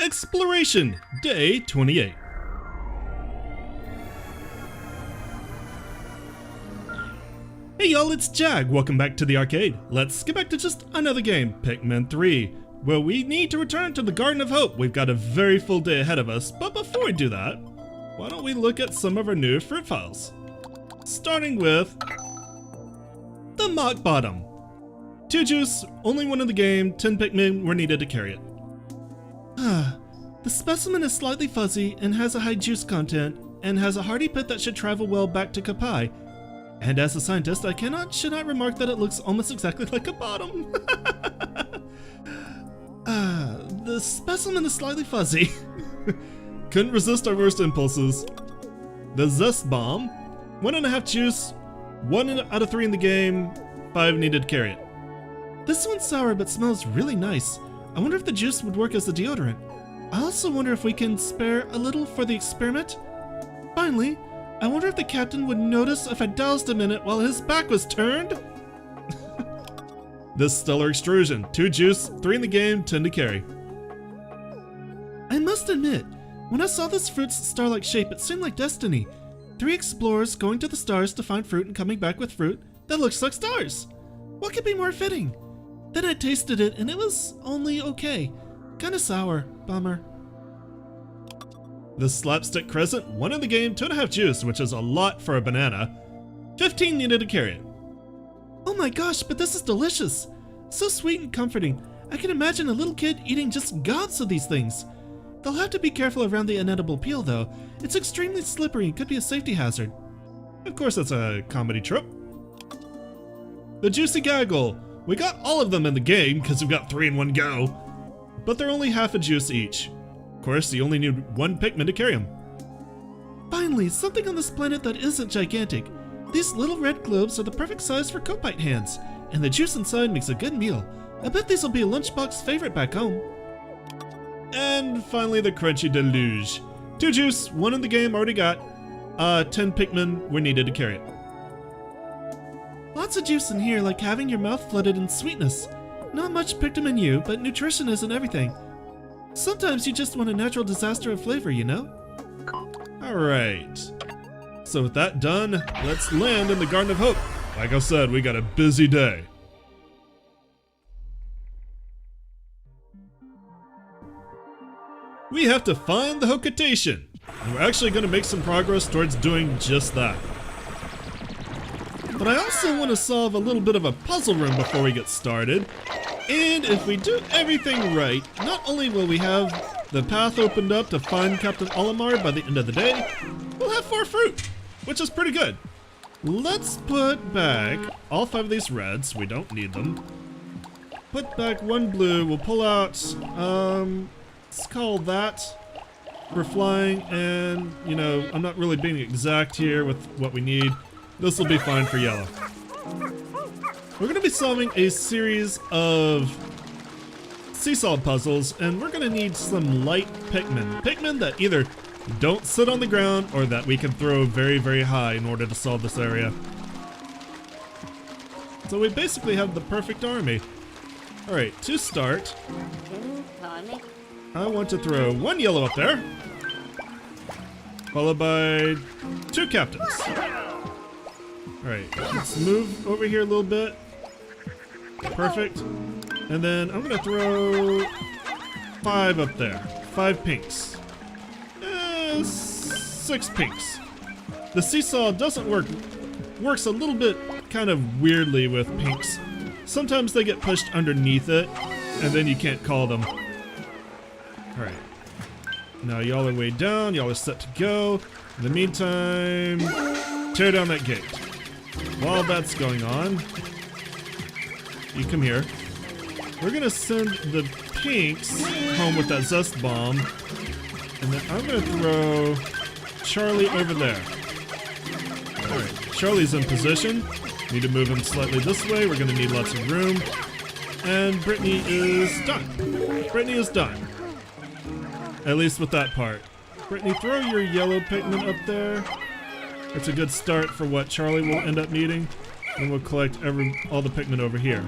Exploration, Day 28. Hey y'all, it's Jag. Welcome back to the arcade. Let's get back to just another game, Pikmin 3. Well, we need to return to the Garden of Hope. We've got a very full day ahead of us, but before we do that, why don't we look at some of our new fruit files? Starting with the Mock Bottom. 2 juice, only one in the game, 10 Pikmin were needed to carry it. The specimen is slightly fuzzy and has a high juice content, and has a hardy pit that should travel well back to Kapai. And as a scientist, should I remark that it looks almost exactly like a bottom? The specimen is slightly fuzzy. Couldn't resist our worst impulses. The Zest Bomb, 1.5 juice, 1 out of 3 in the game, 5 needed to carry it. This one's sour but smells really nice. I wonder if the juice would work as a deodorant. I also wonder if we can spare a little for the experiment. Finally, I wonder if the captain would notice if I doused him in it while his back was turned? This Stellar Extrusion, 2 juice, 3 in the game, 10 to carry. I must admit, when I saw this fruit's star-like shape, it seemed like destiny. 3 explorers going to the stars to find fruit and coming back with fruit that looks like stars. What could be more fitting? Then I tasted it and it was only okay. Kinda sour, bummer. The Slapstick Crescent, 1 in the game, 2.5 juice, which is a lot for a banana. 15 needed to carry it. Oh my gosh, but this is delicious. So sweet and comforting. I can imagine a little kid eating just gobs of these things. They'll have to be careful around the inedible peel though. It's extremely slippery and could be a safety hazard. Of course that's a comedy trope. The Juicy Gaggle. We got all of them in the game because we've got 3 in one go. But they're only half a juice each. Of course, you only need 1 Pikmin to carry them. Finally, something on this planet that isn't gigantic. These little red globes are the perfect size for Kopite hands, and the juice inside makes a good meal. I bet these will be a lunchbox favorite back home. And finally, the Crunchy Deluge. 2 juice, 1 in the game, already got. 10 Pikmin were needed to carry it. Lots of juice in here, like having your mouth flooded in sweetness. Not much Pikmin you, but nutrition isn't everything. Sometimes you just want a natural disaster of flavor, you know? Alright. So with that done, let's land in the Garden of Hope. Like I said, we got a busy day. We have to find the Hocotation. And we're actually going to make some progress towards doing just that. But I also want to solve a little bit of a puzzle room before we get started. And if we do everything right, not only will we have the path opened up to find Captain Olimar by the end of the day, we'll have 4 fruit, which is pretty good. Let's put back all 5 of these reds. We don't need them. Put back 1 blue. We'll pull out, let's call that for flying. And, you know, I'm not really being exact here with what we need. This will be fine for yellow. We're going to be solving a series of seesaw puzzles, and we're going to need some light Pikmin. Pikmin that either don't sit on the ground or that we can throw very, very high in order to solve this area. So we basically have the perfect army. Alright, to start, I want to throw 1 yellow up there, followed by 2 captains. Alright, let's move over here a little bit. Perfect. And then I'm gonna throw 5 up there. 5 pinks. 6 pinks. The seesaw doesn't work. Works a little bit kind of weirdly with pinks. Sometimes they get pushed underneath it, and then you can't call them. Alright. Now y'all are way down. Y'all are set to go. In the meantime, tear down that gate. While that's going on, you come here. We're gonna send the pinks home with that Zest Bomb, and then I'm gonna throw Charlie over there. Alright, Charlie's in position. Need to move him slightly this way. We're gonna need lots of room. And Brittany is done. Brittany is done. At least with that part. Brittany, throw your yellow Pikmin up there. It's a good start for what Charlie will end up needing. And we'll collect all the Pikmin over here.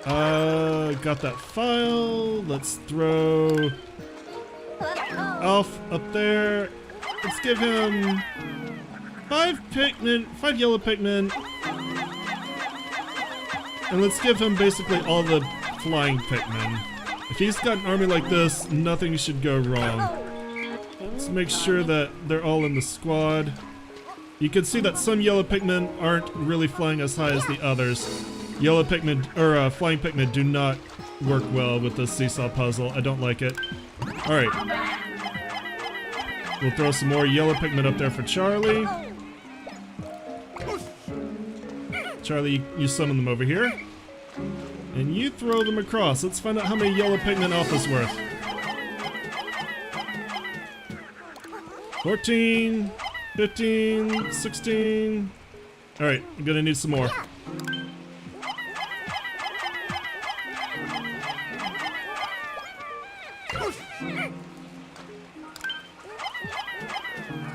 Got that file. Let's throw Alf up there. Let's give him 5 yellow Pikmin. And let's give him basically all the flying Pikmin. If he's got an army like this, nothing should go wrong. Let's make sure that they're all in the squad. You can see that some yellow Pikmin aren't really flying as high as the others. Yellow Pikmin, or flying Pikmin, do not work well with this seesaw puzzle. I don't like it. Alright. We'll throw some more yellow Pikmin up there for Charlie. Charlie, you summon them over here. And you throw them across. Let's find out how many yellow Pikmin Alpha's worth. 14, 15, 16. Alright, I'm gonna need some more.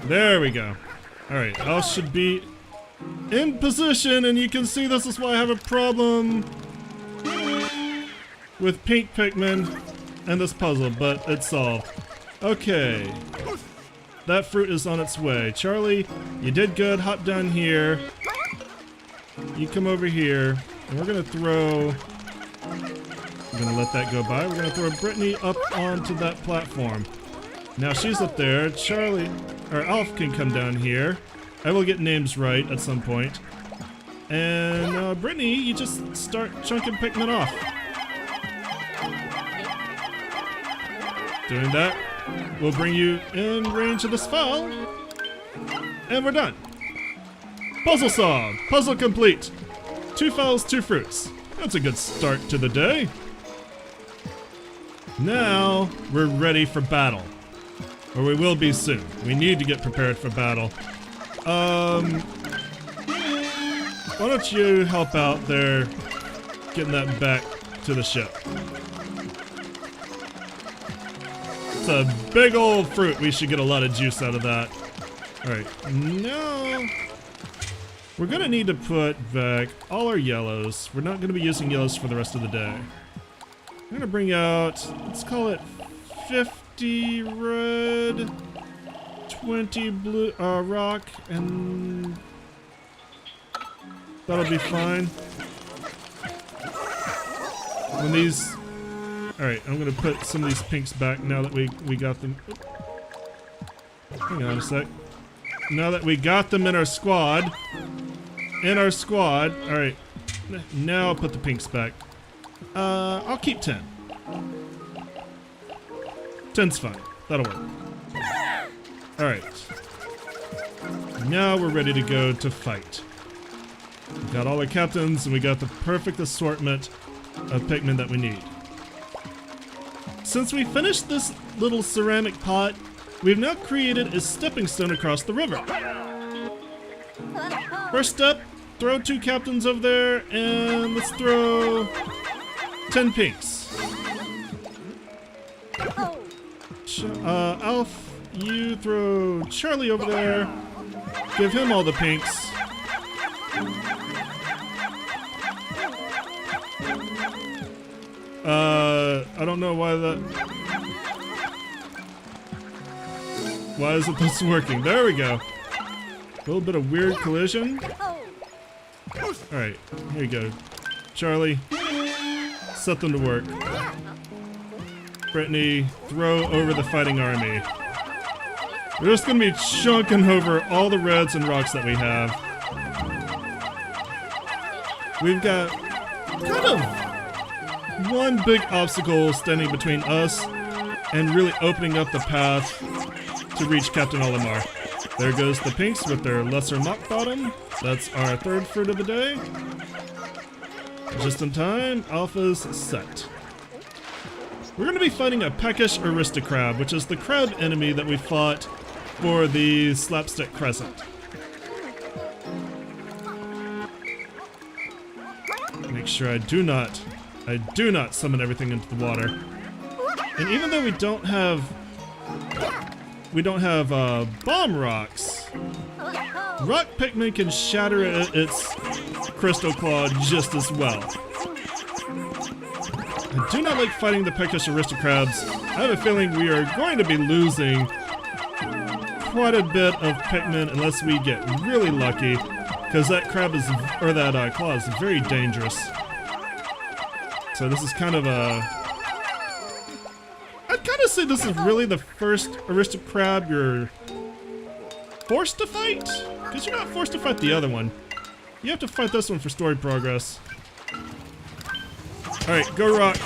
There we go. Alright, Alf should be in position, and you can see this is why I have a problem with pink Pikmin and this puzzle, but it's solved. Okay. That fruit is on its way. Charlie, you did good. Hop down here. You come over here, and we're gonna throw... I'm gonna let that go by. We're gonna throw Brittany up onto that platform. Now she's up there. Charlie, or Alf can come down here. I will get names right at some point. And Brittany, you just start chunking Pikmin off. Doing that will bring you in range of this file. And we're done. Puzzle solved. Puzzle complete. 2 files, 2 fruits. That's a good start to the day. Now we're ready for battle. Or we will be soon. We need to get prepared for battle. Why don't you help out there getting that back to the ship? It's a big old fruit. We should get a lot of juice out of that. Alright, now we're gonna need to put back all our yellows. We're not gonna be using yellows for the rest of the day. I'm gonna bring out, let's call it 50 red, 20 blue, rock, and that'll be fine. When these, alright, I'm gonna put some of these pinks back now that we got them. Hang on a sec. Now that we got them in our squad, alright, now I'll put the pinks back. I'll keep 10. 10's fine. That'll work. Alright. Now we're ready to go to fight. We got all our captains and we got the perfect assortment of Pikmin that we need. Since we finished this little ceramic pot, we've now created a stepping stone across the river. First step, throw 2 captains over there and let's throw 10 pinks. Alf, you throw Charlie over there. Give him all the pinks. I don't know why that... Why isn't this working? There we go. A little bit of weird collision. Alright, here you go. Charlie, set them to work. Brittany, throw over the fighting army. We're just gonna be chunking over all the reds and rocks that we have. We've got kind of one big obstacle standing between us and really opening up the path to reach Captain Olimar. There goes the pinks with their lesser mock bottom. That's our 3rd fruit of the day. Just in time, Alpha's set. We're going to be fighting a peckish Aristocrab, which is the crab enemy that we fought for the Slapstick Crescent. Make sure I do not summon everything into the water. And even though we don't have bomb rocks, Rock Pikmin can shatter its crystal claw just as well. I do not like fighting the peckish Aristocrabs. I have a feeling we are going to be losing quite a bit of Pikmin unless we get really lucky, because that crab is, or that claw is very dangerous. So this is kind of a... I'd kind of say this is really the first Aristocrab you're forced to fight? Because you're not forced to fight the other one. You have to fight this one for story progress. Alright, go rock.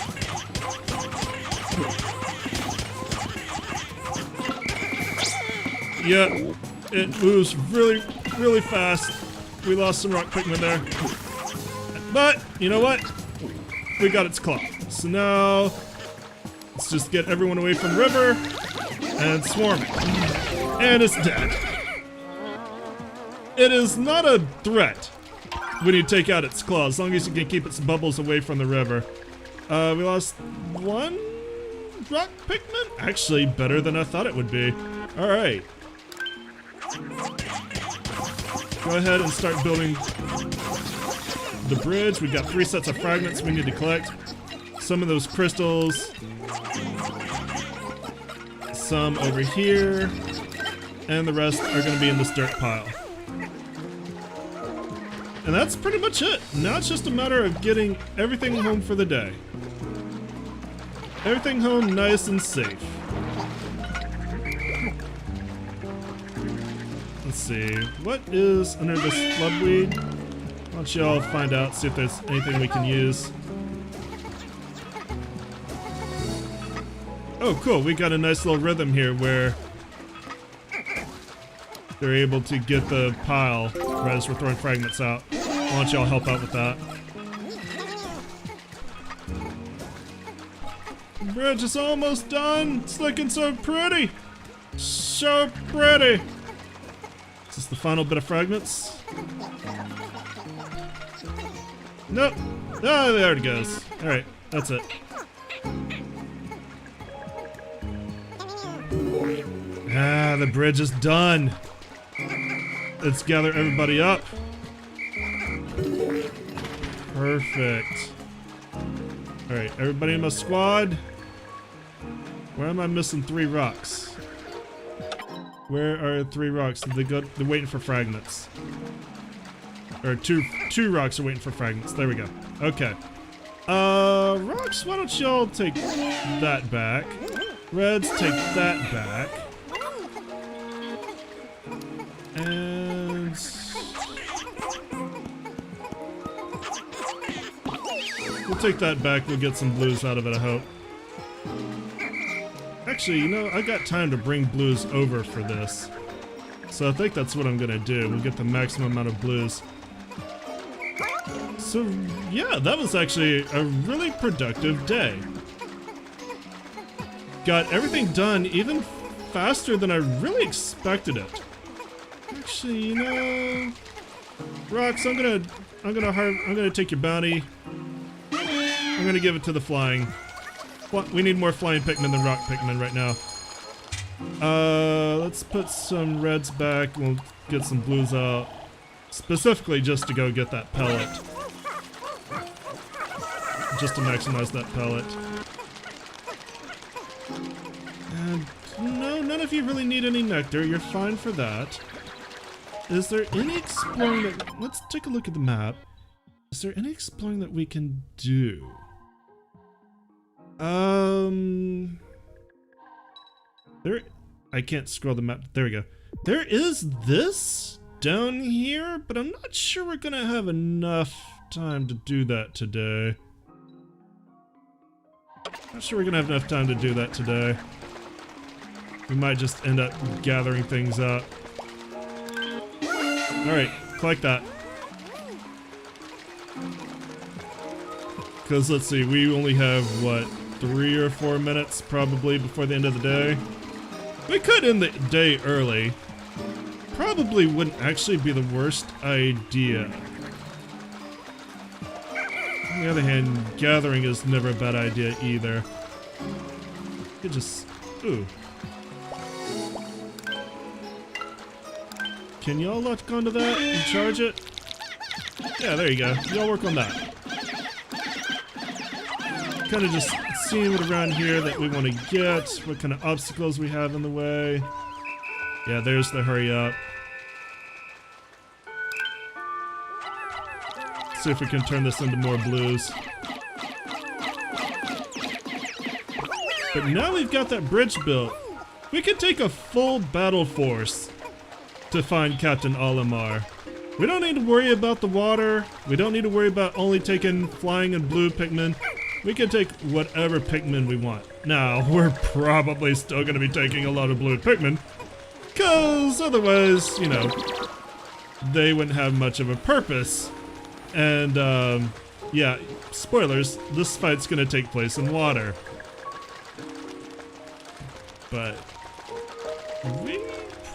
Yeah, it moves really, really fast. We lost some rock Pikmin there. But, you know what? We got its claw. So now, let's just get everyone away from the river and swarm it. And it's dead. It is not a threat when you take out its claw, as long as you can keep its bubbles away from the river. We lost one rock Pikmin? Actually, better than I thought it would be. Alright. Go ahead and start building the bridge. We've got 3 sets of fragments we need to collect. Some of those crystals. Some over here. And the rest are going to be in this dirt pile. And that's pretty much it. Now it's just a matter of getting everything home for the day. Everything home nice and safe. Let's see. What is under this flubweed? Why don't y'all find out, see if there's anything we can use. Oh, cool. We got a nice little rhythm here where they're able to get the pile right as we're throwing fragments out. Why don't y'all help out with that? The bridge is almost done. It's looking so pretty. So pretty. Is this the final bit of fragments? Nope. Oh, there it goes. Alright, that's it. Ah, the bridge is done. Let's gather everybody up. Perfect. Alright, everybody in my squad. Where am I missing 3 rocks? Where are 3 rocks? They're waiting for fragments. Or two rocks are waiting for fragments. There we go. Okay. Rocks, why don't y'all take that back? Reds, take that back. And we'll take that back. We'll get some blues out of it, I hope. Actually, you know, I got time to bring blues over for this. So I think that's what I'm gonna do. We'll get the maximum amount of blues. So, yeah, that was actually a really productive day. Got everything done even faster than I really expected it. Actually, you know, Rocks, I'm gonna take your bounty. I'm gonna give it to the flying. We need more flying Pikmin than rock Pikmin right now. Let's put some reds back. We'll get some blues out, specifically just to go get that pellet. Just to maximize that pellet. And no, none of you really need any nectar. You're fine for that. Is there any exploring that... Let's take a look at the map. Is there any exploring that we can do? I can't scroll the map. There we go. There is this down here, but I'm not sure we're gonna have enough time to do that today. Not sure we're gonna have enough time to do that today. We might just end up gathering things up. Alright, collect that. Because let's see, we only have, what, 3 or 4 minutes probably before the end of the day. We could end the day early. Probably wouldn't actually be the worst idea. On the other hand, gathering is never a bad idea either. You could just... Ooh. Can y'all lock onto that and charge it? Yeah, there you go. Y'all work on that. kind of just seeing what around here that we want to get, what kind of obstacles we have in the way. Yeah, there's the hurry up. See if we can turn this into more blues. But now we've got that bridge built, we could take a full battle force to find Captain Olimar. We don't need to worry about the water. We don't need to worry about only taking flying and blue Pikmin. We can take whatever Pikmin we want. Now, we're probably still going to be taking a lot of blue Pikmin, because otherwise, you know, they wouldn't have much of a purpose. And, yeah, spoilers, this fight's going to take place in water. But we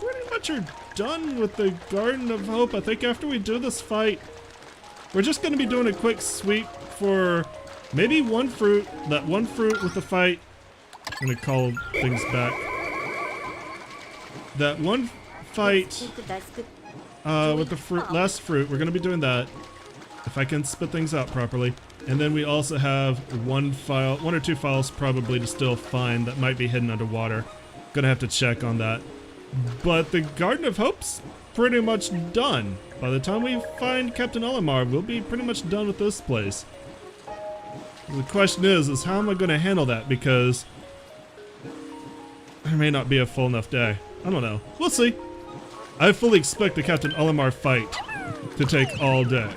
pretty much are done with the Garden of Hope. I think after we do this fight, we're just going to be doing a quick sweep for maybe one fruit. That one fruit with the fight. I'm going to call things back. That one fight with the fruit, last fruit, we're going to be doing that. If I can spit things out properly. And then we also have one or two files probably to still find that might be hidden underwater. Gonna have to check on that. But the Garden of Hope's pretty much done. By the time we find Captain Olimar, we'll be pretty much done with this place. The question is how am I gonna handle that? Because there may not be a full enough day. I don't know. We'll see. I fully expect the Captain Olimar fight to take all day.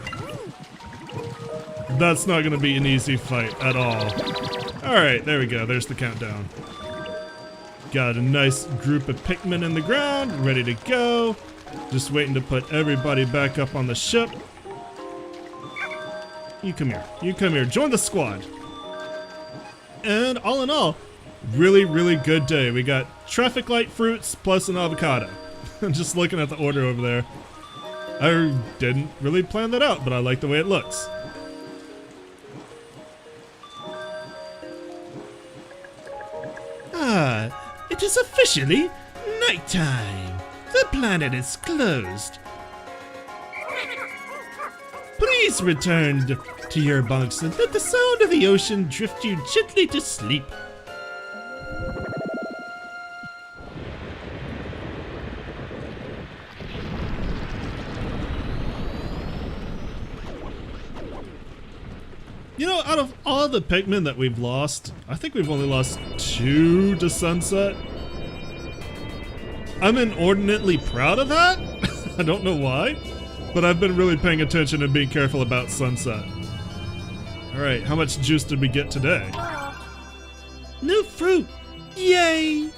That's not going to be an easy fight at all. Alright, there we go. There's the countdown. Got a nice group of Pikmin in the ground, ready to go. Just waiting to put everybody back up on the ship. You come here. You come here. Join the squad. And all in all, really, really good day. We got traffic light fruits plus an avocado. I'm just looking at the order over there. I didn't really plan that out, but I like the way it looks. It is officially nighttime. The planet is closed. Please return to your bunks and let the sound of the ocean drift you gently to sleep. You know, out of all the Pikmin that we've lost, I think we've only lost 2 to Sunset. I'm inordinately proud of that. I don't know why, but I've been really paying attention and being careful about Sunset. Alright, how much juice did we get today? New fruit! Yay!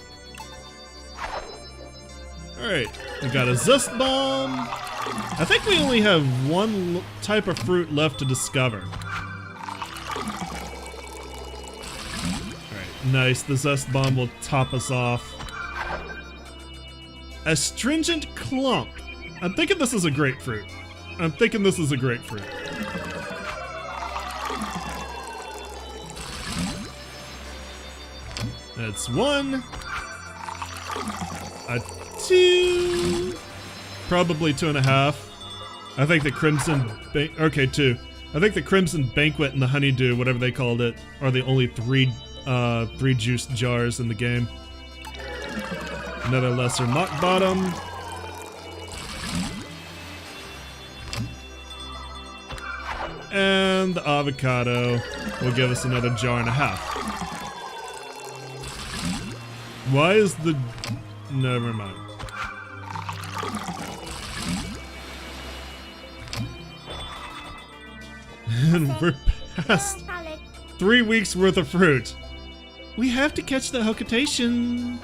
Alright, we got a Zest Bomb. I think we only have one type of fruit left to discover. Nice, the Zest Bomb will top us off. Astringent Clump. I'm thinking this is a grapefruit. I'm thinking this is a grapefruit. That's 1. A 2. Probably 2.5. I think the Crimson okay, 2. I think the Crimson Banquet and the Honeydew, whatever they called it, are the only 3 juice jars in the game. Another lesser mock bottom. And the avocado will give us another 1.5 jars. Why is the... Never mind. And we're past 3 weeks worth of fruit. We have to catch the Hokotation.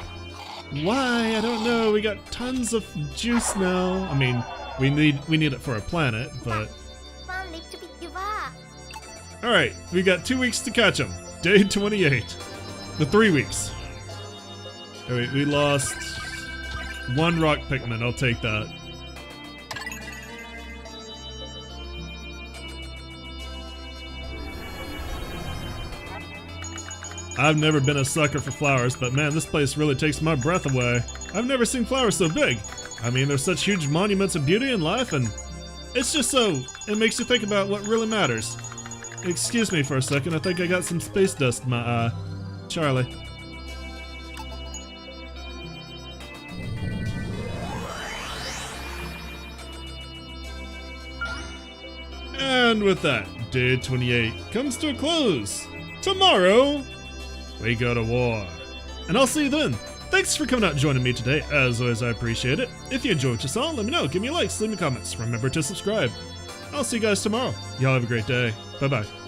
Why? I don't know. We got tons of juice now. I mean, we need it for a planet, but... Alright, we got 2 weeks to catch them. Day 28. The 3 weeks. Alright, we lost 1 rock Pikmin. I'll take that. I've never been a sucker for flowers, but man, this place really takes my breath away. I've never seen flowers so big. I mean, they're such huge monuments of beauty and life, and it's just so, it makes you think about what really matters. Excuse me for a second, I think I got some space dust in my eye. Charlie. And with that, day 28 comes to a close. Tomorrow, we go to war. And I'll see you then. Thanks for coming out and joining me today. As always, I appreciate it. If you enjoyed what you saw, let me know. Give me likes, leave me comments. Remember to subscribe. I'll see you guys tomorrow. Y'all have a great day. Bye-bye.